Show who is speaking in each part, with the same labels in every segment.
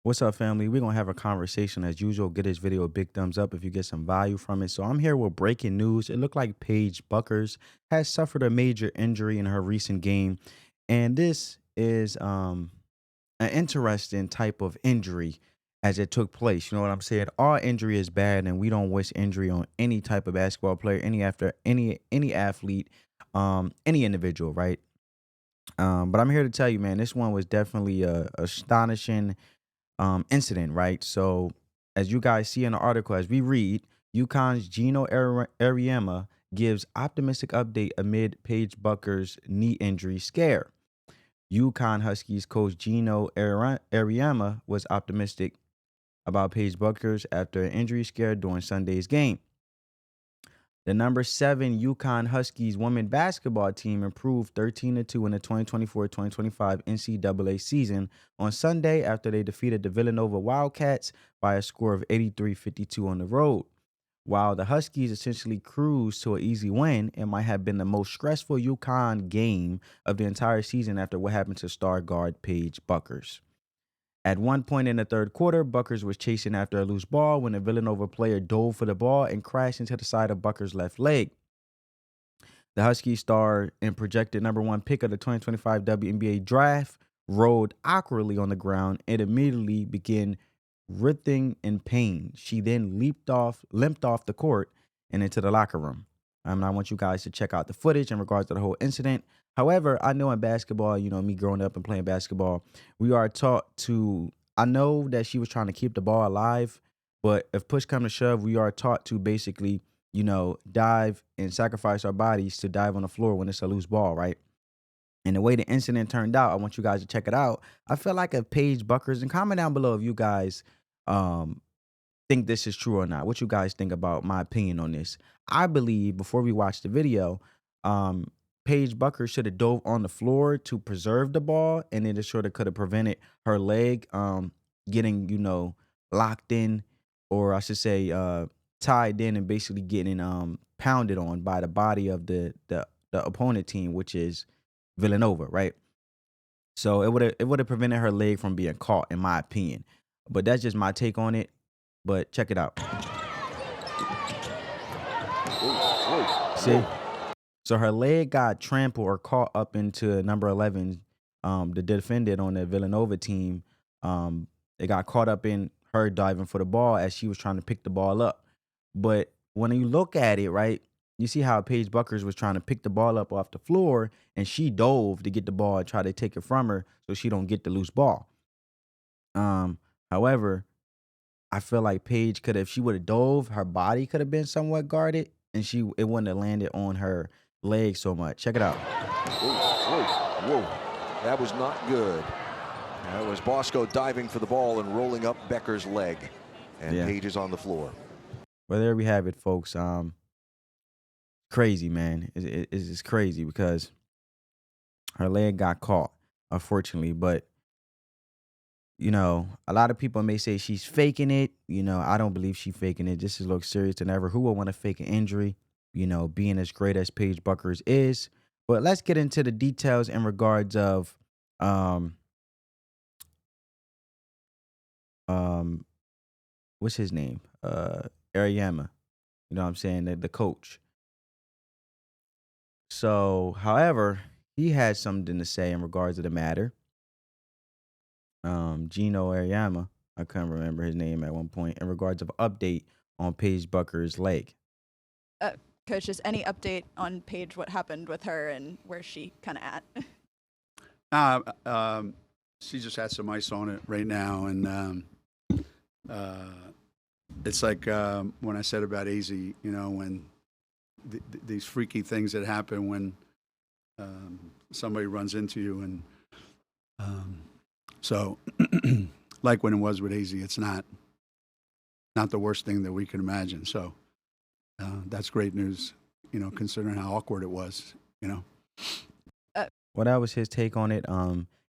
Speaker 1: What's up, family? We're going to have a conversation as usual. Get this video a big thumbs up if you get some value from it. So, I'm here with breaking news. It looked like Paige Bueckers has suffered a major injury in her recent game. And this is an interesting type of injury as it took place. You know what I'm saying? All injury is bad, and we don't wish injury on any type of basketball player, any athlete, any individual, right? But I'm here to tell you, man, this one was definitely a astonishing incident, right? So, as you guys see in the article, as we read, UConn's Geno Auriemma gives optimistic update amid Paige Bucker's knee injury scare. UConn Huskies coach Geno Auriemma was optimistic about Paige Buckers after an injury scare during Sunday's game. The number 7 UConn Huskies women basketball team improved 13-2 in the 2024-2025 NCAA season on Sunday after they defeated the Villanova Wildcats by a score of 83-52 on the road. While the Huskies essentially cruised to an easy win, it might have been the most stressful UConn game of the entire season after what happened to star guard Paige Buckers. At one point in the third quarter, Buckers was chasing after a loose ball when a Villanova player dove for the ball and crashed into the side of Buckers' left leg. The Husky star and projected number 1 pick of the 2025 WNBA draft rolled awkwardly on the ground and immediately began writhing in pain. She then limped off the court and into the locker room. I want you guys to check out the footage in regards to the whole incident. However, I know in basketball, me growing up and playing basketball, we are taught to, I know that she was trying to keep the ball alive, but if push comes to shove, we are taught to basically, dive and sacrifice our bodies to dive on the floor when it's a loose ball, right? And the way the incident turned out, I want you guys to check it out. I feel like a Paige Buckers, and comment down below if you guys um, think this is true or not. What you guys think about my opinion on this? I believe before we watch the video, Paige Buckers should have dove on the floor to preserve the ball, and it sort of could have prevented her leg getting, locked in, or I should say, tied in, and basically getting pounded on by the body of the opponent team, which is Villanova, right? So it would have prevented her leg from being caught, in my opinion. But that's just my take on it. But check it out. See? So her leg got trampled or caught up into number 11, the defendant on the Villanova team. It got caught up in her diving for the ball as she was trying to pick the ball up. But when you look at it, right, you see how Paige Buckers was trying to pick the ball up off the floor, and she dove to get the ball and try to take it from her so she don't get the loose ball. However, I feel like Paige could have, if she would have dove, her body could have been somewhat guarded, and it wouldn't have landed on her leg so much. Check it out.
Speaker 2: Whoa. That was not good. That was Bosco diving for the ball and rolling up Becker's leg. And
Speaker 1: Yeah.
Speaker 2: Paige is on the floor.
Speaker 1: Well, there we have it, folks. Crazy, man. It's crazy because her leg got caught, unfortunately. But, a lot of people may say she's faking it. I don't believe she's faking it. This looks serious than ever. Who would want to fake an injury, being as great as Paige Buckers is? But let's get into the details in regards of what's his name? Auriemma. You know what I'm saying? The coach. So, however, he had something to say in regards to the matter. Geno Auriemma, I couldn't remember his name at one point, in regards of update on Paige Bucker's leg.
Speaker 3: Coach, just any update on Paige, what happened with her and where she kind of at?
Speaker 4: She just had some ice on it right now, and it's like when I said about AZ, when these freaky things that happen when somebody runs into you, and so like when it was with AZ, it's not the worst thing that we can imagine. So that's great news, considering how awkward it was,
Speaker 1: Well, that was his take on it.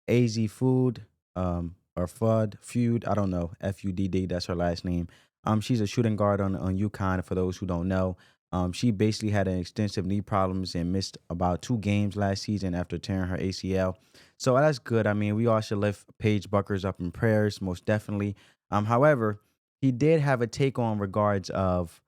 Speaker 1: AZ Food, or Feud, I don't know, FUDD, that's her last name. She's a shooting guard on UConn, for those who don't know. She basically had an extensive knee problems and missed about 2 games last season after tearing her ACL. So that's good. I mean, we all should lift Paige Bueckers up in prayers, most definitely. However, he did have a take on regards of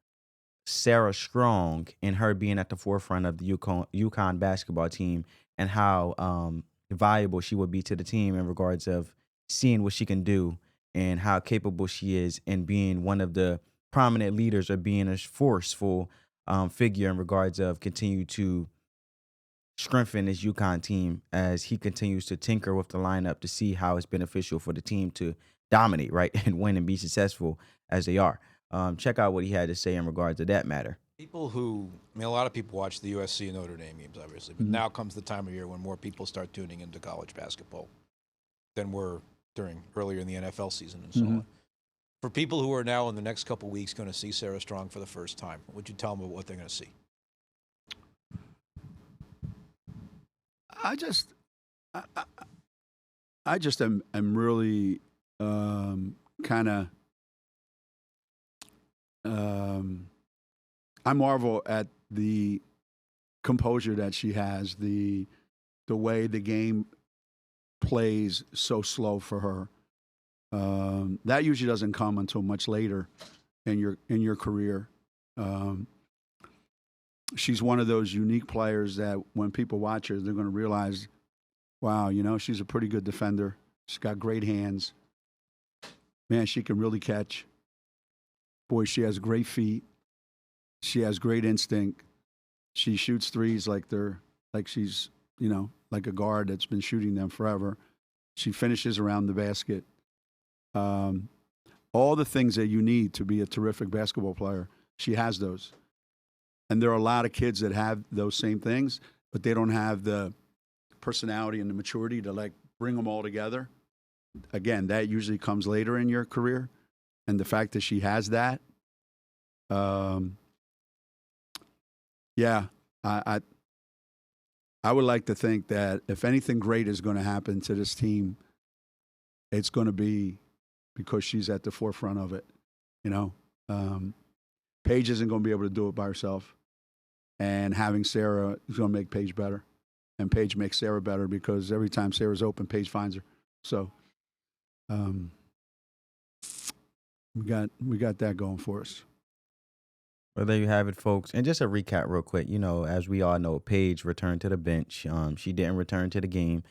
Speaker 1: Sarah Strong and her being at the forefront of the UConn basketball team and how valuable she would be to the team in regards of seeing what she can do and how capable she is in being one of the prominent leaders or being a forceful figure in regards of continue to strengthen this UConn team as he continues to tinker with the lineup to see how it's beneficial for the team to dominate, right, and win and be successful as they are. Check out what he had to say in regards to that matter.
Speaker 5: People who, I mean, a lot of people watch the USC and Notre Dame games, obviously, but now comes the time of year when more people start tuning into college basketball than were during earlier in the NFL season and so on. For people who are now in the next couple weeks going to see Sarah Strong for the first time, what would you tell them about what they're going to see?
Speaker 4: I just am really kind of I marvel at the composure that she has, the way the game plays so slow for her. That usually doesn't come until much later in your career. She's one of those unique players that when people watch her, they're going to realize, wow, she's a pretty good defender. She's got great hands. Man, she can really catch. Boy, she has great feet. She has great instinct. She shoots threes like she's, like a guard that's been shooting them forever. She finishes around the basket. All the things that you need to be a terrific basketball player, she has those. And there are a lot of kids that have those same things, but they don't have the personality and the maturity to bring them all together. Again, that usually comes later in your career. And the fact that she has that, I would like to think that if anything great is going to happen to this team, it's going to be because she's at the forefront of it. Paige isn't going to be able to do it by herself. And having Sarah is going to make Paige better. And Paige makes Sarah better because every time Sarah's open, Paige finds her. So we got that going for us.
Speaker 1: Well, there you have it, folks. And just a recap real quick. As we all know, Paige returned to the bench. She didn't return to the game.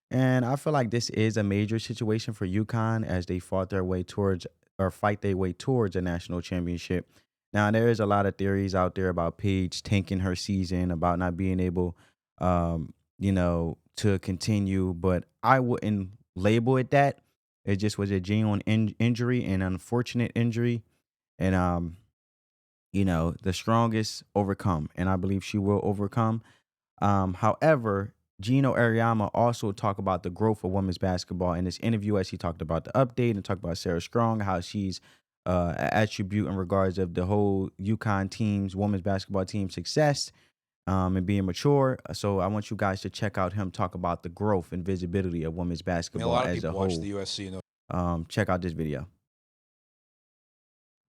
Speaker 1: And I feel like this is a major situation for UConn as they fight their way towards a national championship. Now, there is a lot of theories out there about Paige tanking her season, about not being able, to continue. But I wouldn't label it that. It just was a genuine injury, an unfortunate injury. And, the strongest overcome. And I believe she will overcome. However, Geno Auriemma also talked about the growth of women's basketball in this interview as he talked about the update and talked about Sarah Strong, how she's an attribute in regards of the whole UConn team's women's basketball team success and being mature. So I want you guys to check out him talk about the growth and visibility of women's
Speaker 5: I mean, a
Speaker 1: basketball
Speaker 5: lot of
Speaker 1: as a
Speaker 5: people
Speaker 1: whole.
Speaker 5: watch the USC and
Speaker 1: Check out this video.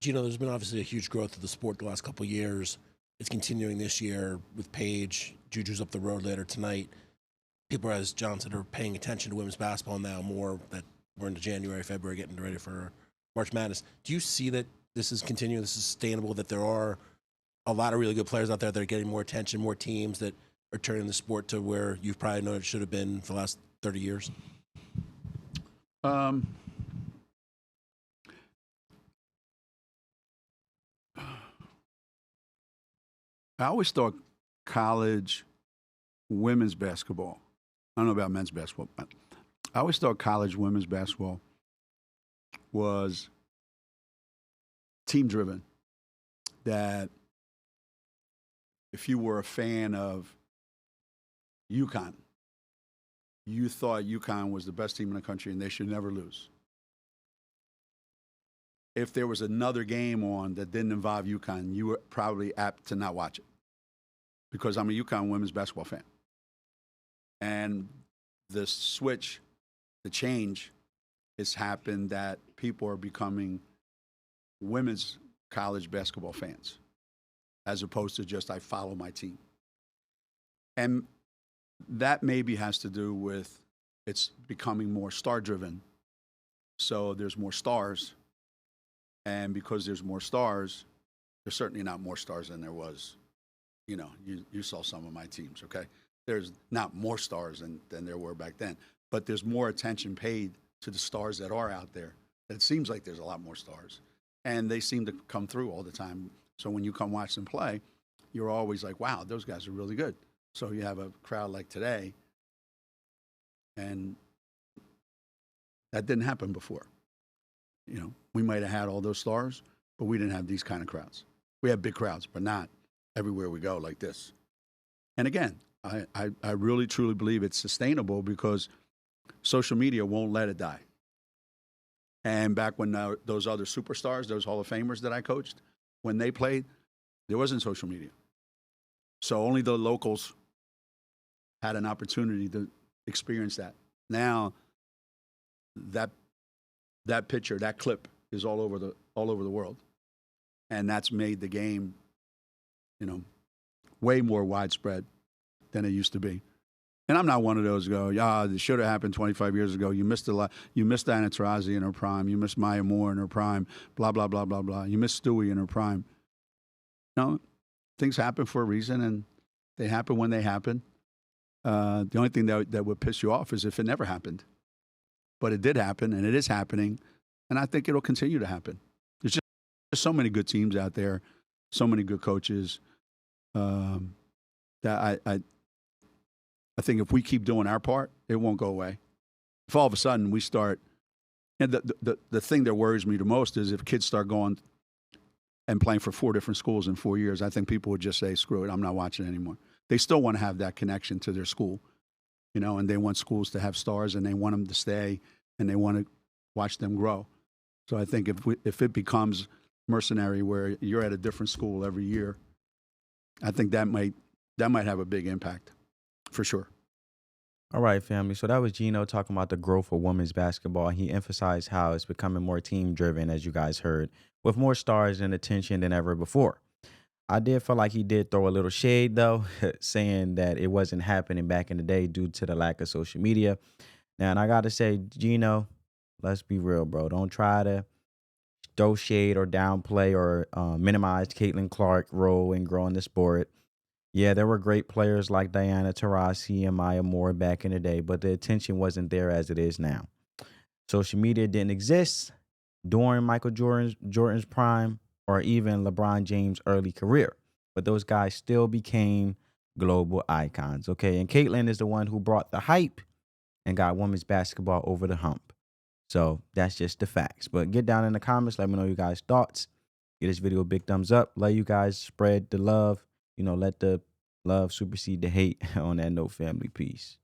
Speaker 6: Geno, there's been obviously a huge growth of the sport the last couple of years. It's continuing this year with Paige. Juju's up the road later tonight. People, as John said, are paying attention to women's basketball now more that we're into January, February, getting ready for March Madness. Do you see that this is continuing, this is sustainable, that there are a lot of really good players out there that are getting more attention, more teams that are turning the sport to where you've probably known it should have been for the last 30 years?
Speaker 4: I always thought college women's basketball, I don't know about men's basketball, but I always thought college women's basketball was team-driven. That if you were a fan of UConn, you thought UConn was the best team in the country and they should never lose. If there was another game on that didn't involve UConn, you were probably apt to not watch it because I'm a UConn women's basketball fan. And the switch, the change has happened that people are becoming women's college basketball fans as opposed to just I follow my team. And that maybe has to do with it's becoming more star-driven. So there's more stars. And because there's more stars, there's certainly not more stars than there was. You know, you saw some of my teams, okay? There's not more stars than there were back then. But there's more attention paid to the stars that are out there. It seems like there's a lot more stars. And they seem to come through all the time. So when you come watch them play, you're always like, wow, those guys are really good. So you have a crowd like today, and that didn't happen before. You know, we might have had all those stars, but we didn't have these kind of crowds. We have big crowds, but not everywhere we go like this. And again, I really, truly believe it's sustainable because social media won't let it die. And back when those other superstars, those Hall of Famers that I coached, when they played, there wasn't social media. So only the locals had an opportunity to experience that. Now, that picture, that clip is all over the world. And that's made the game, you know, way more widespread than it used to be. And I'm not one of those this should have happened 25 years ago. You missed a lot. You missed Diana Taurasi in her prime. You missed Maya Moore in her prime. Blah, blah, blah, blah, blah. You missed Stewie in her prime. No, things happen for a reason, and they happen when they happen. The only thing that would piss you off is if it never happened. But it did happen, and it is happening, and I think it'll continue to happen. There's so many good teams out there, so many good coaches, that I think if we keep doing our part, it won't go away. If all of a sudden we start, and the thing that worries me the most is if kids start going and playing for 4 different schools in 4 years, I think people would just say, screw it, I'm not watching anymore. They still want to have that connection to their school, you know, and they want schools to have stars, and they want them to stay, and they want to watch them grow. So I think if it becomes mercenary where you're at a different school every year, I think that might have a big impact, for sure.
Speaker 1: All right, family. So that was Geno talking about the growth of women's basketball. He emphasized how it's becoming more team-driven, as you guys heard, with more stars and attention than ever before. I did feel like he did throw a little shade, though, saying that it wasn't happening back in the day due to the lack of social media. Now, and I got to say, Geno, let's be real, bro. Don't try to throw shade or downplay or minimize Caitlin Clark's role in growing the sport. Yeah, there were great players like Diana Taurasi and Maya Moore back in the day, but the attention wasn't there as it is now. Social media didn't exist during Michael Jordan's prime or even LeBron James' early career, but those guys still became global icons, okay? And Caitlin is the one who brought the hype and got women's basketball over the hump. So that's just the facts. But get down in the comments. Let me know your guys' thoughts. Give this video a big thumbs up. Let you guys spread the love. You know, let the love supersede the hate. On that note, family, peace.